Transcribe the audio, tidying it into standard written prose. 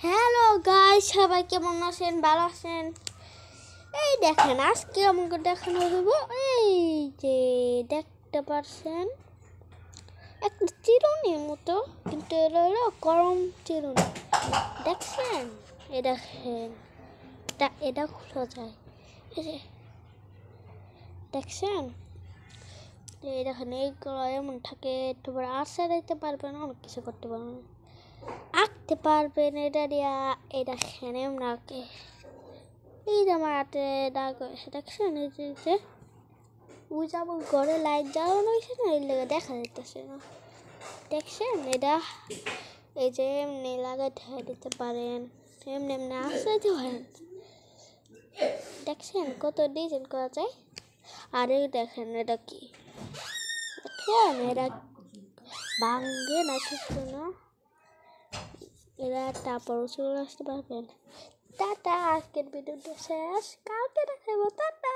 Hello guys, সবাই কেমন আছেন? ভালো আছেন? এই দেখেন, আজকে আমাকে দেখানো হইব। এই যে দেখতে পাচ্ছেন, একটা চিরুনির মতো, কিন্তু এটা হলো গরম চিরুনি। দেখছেন? এই দেখেন, এটা খোলা যায়। এই যে দেখছেন, এই দেখেন, এইগুলো এমন থাকে। তারপরে আশা দিতে পারবেন, অনেক কিছু করতে পারবেন, আঁকতে পারবেন। এটা দিয়া এই দেখেন এমন আঁকে। এই যে আমার হাতে দাগ হয়েছে, দেখছেন? এই যে ওই যে আমার ঘরে লাইট জ্বালানো হয়েছে না, এর লেগে দেখা যাইতেছে না। দেখছেন? এটা এই যে এমনি লাগাই দিতে পারেন, এমনি এমনি আসতে পারেন। দেখছেন কত ডিজাইন করা যায়। আর এই দেখেন, এটা কি দেখেন? এটা ভাঙ্গে না কিছু না, এরা তারপরও চলে আসতে পারবেন। টাটা, আজকের ভিডিওটা শেষ, কালকে দেখাবো। টাটা।